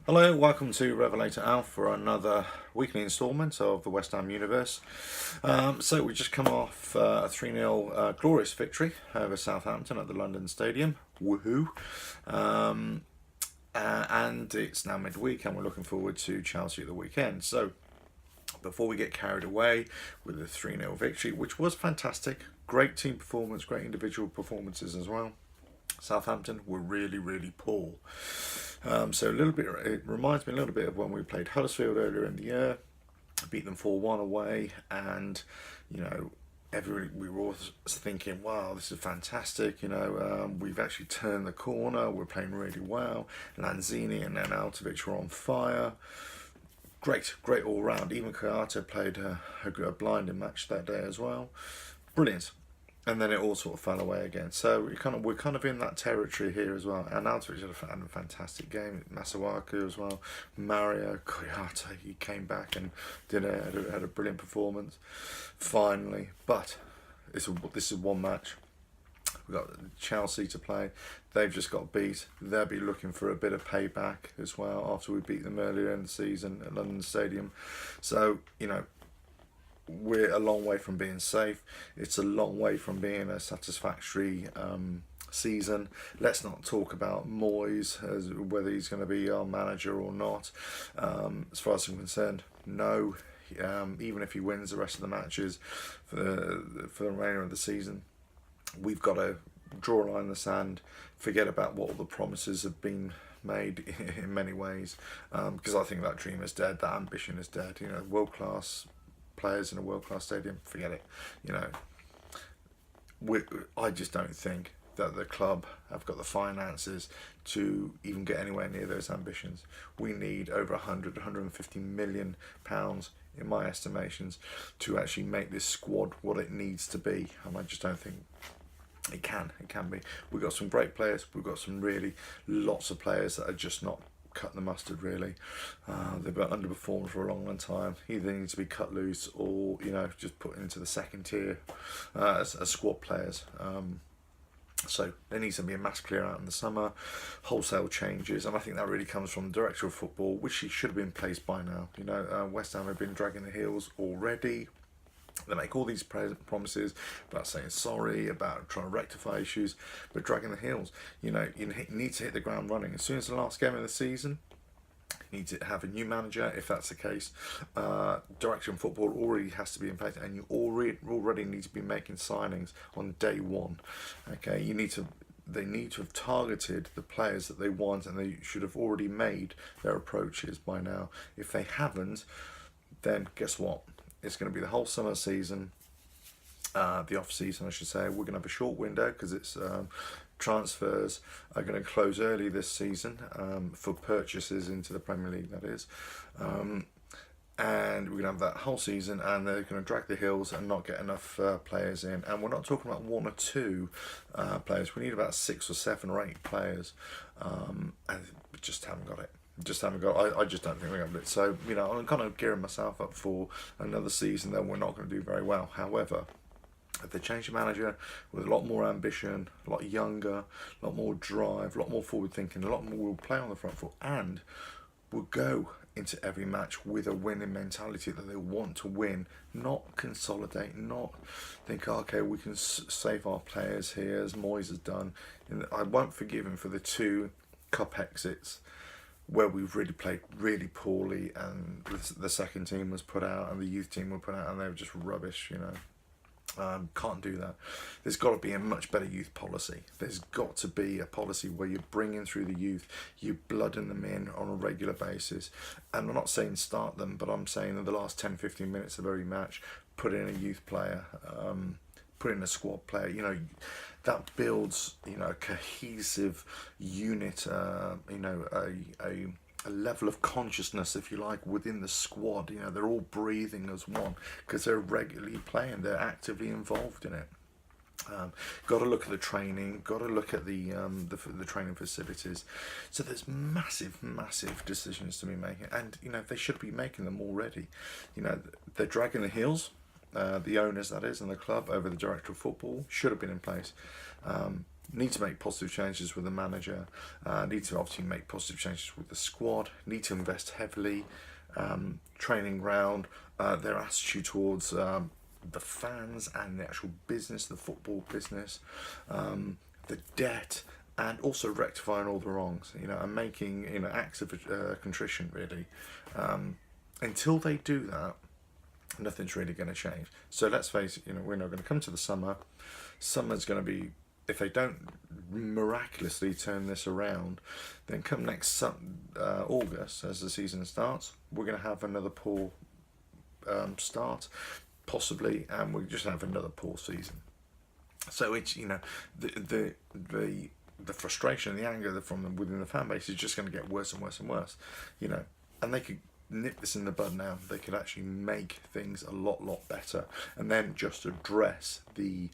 Hello, welcome to Revelator Alf for another weekly instalment of the West Ham universe. So we just come off a 3-0 glorious victory over Southampton at the London Stadium. Woohoo! And it's now midweek and we're looking forward to Chelsea at the weekend. So before we get carried away with the 3-0 victory, which was fantastic, great team performance, great individual performances as well. Southampton were really, really poor. So a little bit, it reminds me a little bit of when we played Huddersfield earlier in the year, beat them 4-1 away, and we were all thinking, wow, this is fantastic. We've actually turned the corner. We're playing really well. Lanzini and Arnautovic were on fire. Great all round. Even Kayata played a blinding match that day as well. Brilliant. And then it all sort of fell away again. So we're kind of in that territory here as well. And Arnautovic had a fantastic game. Masuaku as well. Mario Koyata, he came back and had a brilliant performance. Finally, but this is one match. We've got Chelsea to play. They've just got beat. They'll be looking for a bit of payback as well after we beat them earlier in the season at London Stadium. So, we're a long way from being safe. It's a long way from being a satisfactory season. Let's not talk about Moyes, as whether he's going to be our manager or not. As far as I'm concerned, no. Even if he wins the rest of the matches for the remainder of the season, we've got to draw a line in the sand, forget about what all the promises have been made in many ways, because I think that dream is dead, that ambition is dead. World-class players in a world-class stadium, forget it. I just don't think that the club have got the finances to even get anywhere near those ambitions. We need over 150 million pounds in my estimations to actually make this squad what it needs to be, and I just don't think it can be. We've got some great players, we've got some really lots of players that are just not cut the mustard really. They've been underperformed for a long time. Either they need to be cut loose or just put into the second tier as squad players. So there needs to be a mass clear out in the summer, wholesale changes, and I think that really comes from the director of football, which he should have been placed by now. West Ham have been dragging the heels already. They make all these promises about saying sorry, about trying to rectify issues, but dragging the heels. You need to hit the ground running. As soon as the last game of the season, you need to have a new manager, if that's the case. Director of football already has to be in place, and you already need to be making signings on day one. Okay, they need to have targeted the players that they want, and they should have already made their approaches by now. If they haven't, then guess what? It's going to be the whole summer season, the off season I should say. We're going to have a short window because it's transfers are going to close early this season for purchases into the Premier League, that is. And we're going to have that whole season, and they're going to drag the heels and not get enough players in. And we're not talking about one or two players. We need about 6 or 7 or 8 players, and we just haven't got it. I just don't think we're going to do it. So, I'm kind of gearing myself up for another season that we're not going to do very well. However, if they change the manager with a lot more ambition, a lot younger, a lot more drive, a lot more forward thinking, a lot more will play on the front foot, and will go into every match with a winning mentality, that they want to win, not consolidate, not think, okay, we can save our players here as Moyes has done. I won't forgive him for the 2 cup exits where we've really played really poorly, and the second team was put out and the youth team were put out and they were just rubbish. Can't do that. There's got to be a much better youth policy. There's got to be a policy where you're bringing through the youth, you're blooding them in on a regular basis. And I'm not saying start them, but I'm saying in the last 10-15 minutes of every match, put in a youth player, put in a squad player. That builds a cohesive unit, a level of consciousness, if you like, within the squad. They're all breathing as one because they're regularly playing, they're actively involved in it. Got to look at the training, got to look at the training facilities. So there's massive decisions to be making, and they should be making them already. They're dragging the heels. The owners, that is, and the club over the director of football should have been in place. Need to make positive changes with the manager. Need to obviously make positive changes with the squad. Need to invest heavily. Training ground, their attitude towards the fans and the actual business, the football business, the debt, and also rectifying all the wrongs, and making, acts of contrition, really. Until they do that, nothing's really going to change. So let's face it, we're not going to come to the summer. Summer's going to be, if they don't miraculously turn this around, then come next August, as the season starts, we're going to have another poor start, possibly, and we'll just have another poor season. So it's, the frustration and the anger from within the fan base is just going to get worse and worse and worse, and they could nip this in the bud now. They could actually make things a lot better, and then just address the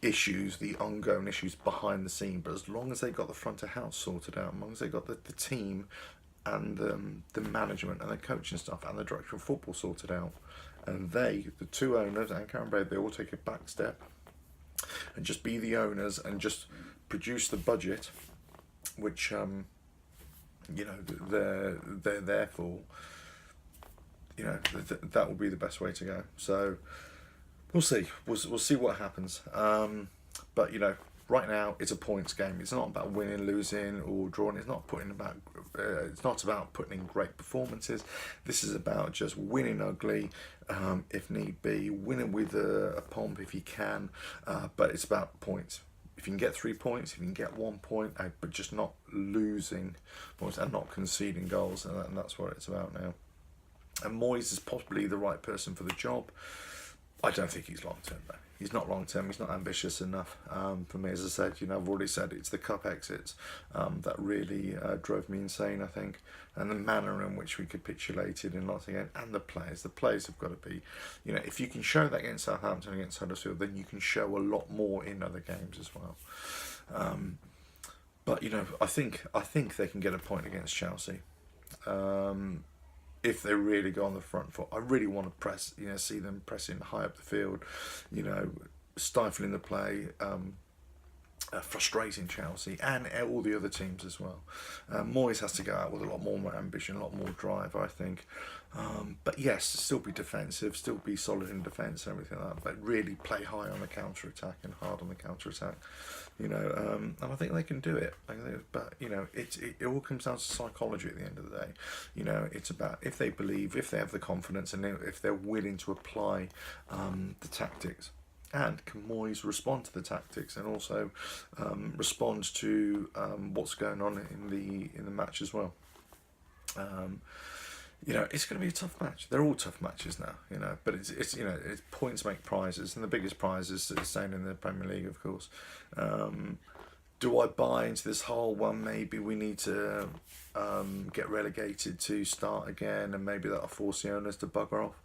issues, the ongoing issues behind the scene. But as long as they got the front of house sorted out, as long as they got the team and the management and the coaching staff and the director of football sorted out, and the two owners and Karen Braid, they all take a back step and just be the owners and just produce the budget, which they're there for. That will be the best way to go. So we'll see. We'll see what happens. But right now it's a points game. It's not about winning, losing, or drawing. It's not about putting in great performances. This is about just winning ugly, if need be, winning with a pomp if you can. But it's about points. If you can get 3 points, if you can get 1 point, but just not losing points and not conceding goals, and that's what it's about now. And Moyes is possibly the right person for the job. I don't think he's long term though. He's not long term. He's not ambitious enough for me. As I said, I've already said it's the cup exits that really drove me insane, I think, and the manner in which we capitulated in Nottingham, and the players. The players have got to be, if you can show that against Southampton, against Huddersfield, then you can show a lot more in other games as well. But I think they can get a point against Chelsea. If they really go on the front foot. I really want to press, see them pressing high up the field, stifling the play, frustrating Chelsea and all the other teams as well. Moyes has to go out with a lot more ambition, a lot more drive, I think. But yes, still be defensive, still be solid in defence and everything like that, but really play high on the counter-attack and hard on the counter-attack. And I think they can do it. But it all comes down to psychology at the end of the day. It's about if they believe, if they have the confidence, and if they're willing to apply the tactics. And can Moyes respond to the tactics and also respond to what's going on in the match as well? It's going to be a tough match. They're all tough matches now, But it's points make prizes, and the biggest prize is staying in the Premier League, of course. Do I buy into this whole one? Maybe we need to get relegated to start again, and maybe that'll force the owners to bugger off.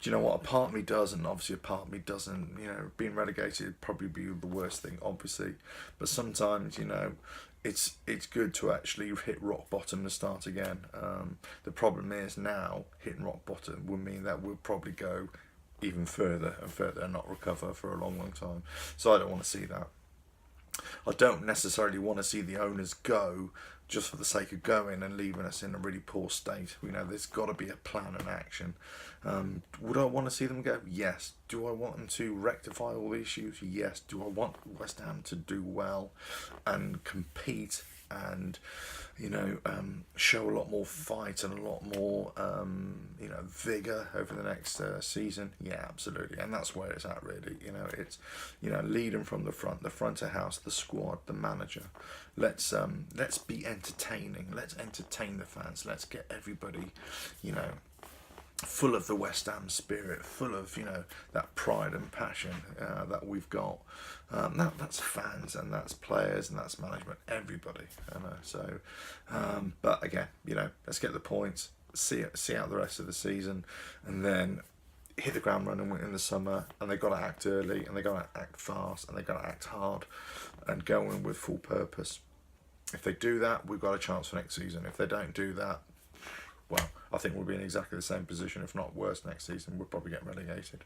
Do you know what? A part of me does, and obviously a part of me doesn't. Being relegated would probably be the worst thing, obviously. But sometimes, it's good to actually hit rock bottom and start again. The problem is now, hitting rock bottom would mean that we'll probably go even further and further and not recover for a long time. So I don't want to see that. I don't necessarily want to see the owners go just for the sake of going and leaving us in a really poor state. There's got to be a plan and action. Would I want to see them go? Yes. Do I want them to rectify all the issues? Yes. Do I want West Ham to do well and compete and show a lot more fight and a lot more vigour over the next season? Yeah, absolutely. And that's where it's at, really. It's leading from the front of house, the squad, the manager. Let's be entertaining. Let's entertain the fans. Let's get everybody full of the West Ham spirit, full of that pride and passion that we've got. That's fans and that's players and that's management, everybody. So, but again, let's get the points, see out the rest of the season, and then hit the ground running in the summer. And they got to act early, and they got to act fast, and they got to act hard, and go in with full purpose. If they do that, we've got a chance for next season. If they don't do that, well, I think we'll be in exactly the same position, if not worse, next season. We'll probably get relegated.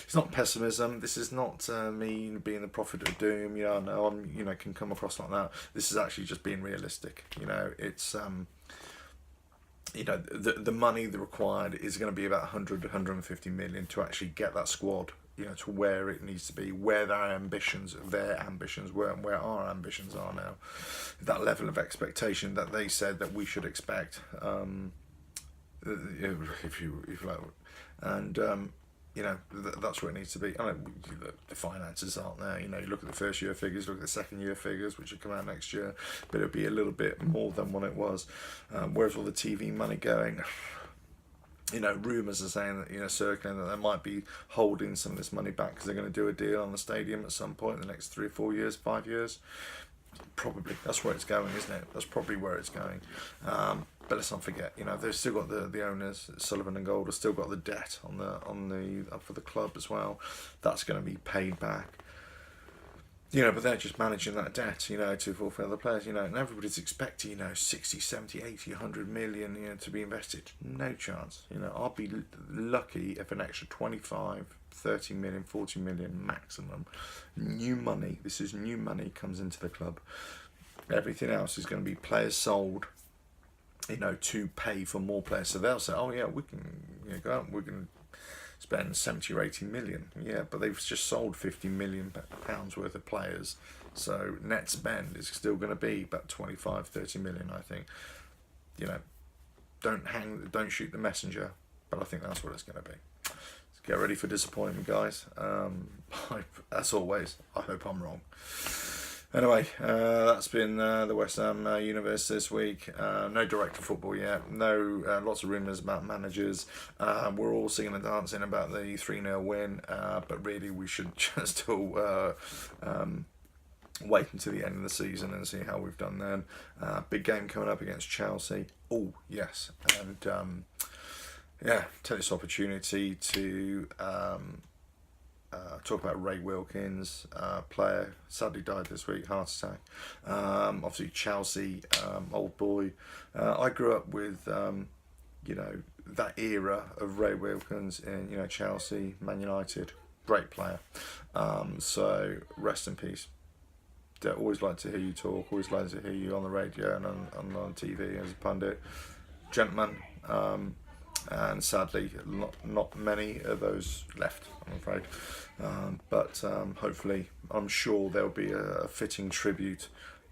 It's not pessimism. This is not me being the prophet of doom. I know I'm, can come across like that. This is actually just being realistic. It's the money that required is going to be about 100 to 150 million to actually get that squad, to where it needs to be, where their ambitions were, and where our ambitions are now. That level of expectation that they said that we should expect, if you like, and that's where it needs to be. I know the finances aren't there. You look at the first year figures, look at the second year figures, which will come out next year, but it'll be a little bit more than what it was. Where's all the TV money going? Rumours are saying that, circling that they might be holding some of this money back because they're going to do a deal on the stadium at some point in the next 3 or 4 years, 5 years. Probably that's where it's going, isn't it? That's probably where it's going. But let's not forget, they've still got the owners, Sullivan and Gold, have still got the debt on the for the club as well. That's going to be paid back. But they're just managing that debt, to fulfill the players, and everybody's expecting, 60, 70, 80, 100 million, to be invested. No chance. I'll be lucky if an extra 25, 30 million, 40 million maximum new money, this is new money, comes into the club. Everything else is going to be players sold, to pay for more players. So they'll say, oh yeah, we can go out, we can spend 70 or 80 million. Yeah, but they've just sold 50 million pounds worth of players. So net spend is still going to be about 25, 30 million, I think. Don't shoot the messenger, but I think that's what it's going to be. So get ready for disappointment, guys. As always, I hope I'm wrong. Anyway, that's been the West Ham universe this week. No director football yet. No, lots of rumours about managers. We're all singing and dancing about the 3-0 win, but really we should just all wait until the end of the season and see how we've done then. Big game coming up against Chelsea. Oh, yes. And take this opportunity to talk about Ray Wilkins, player, sadly died this week, heart attack. Obviously Chelsea, old boy. I grew up with, that era of Ray Wilkins in, Chelsea, Man United, great player. So rest in peace. I always like to hear you talk, always like to hear you on the radio and on TV as a pundit. Gentleman. And sadly, not many of those left, I'm afraid. But hopefully, I'm sure there'll be a fitting tribute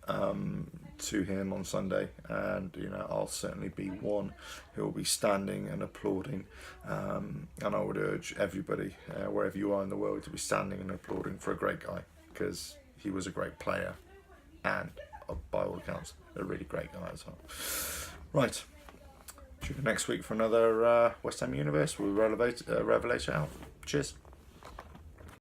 to him on Sunday, and I'll certainly be one who will be standing and applauding. And I would urge everybody, wherever you are in the world, to be standing and applauding for a great guy, because he was a great player, and by all accounts, a really great guy as well. Right. Tune in next week for another West Ham Universe. We'll revelate out. Cheers.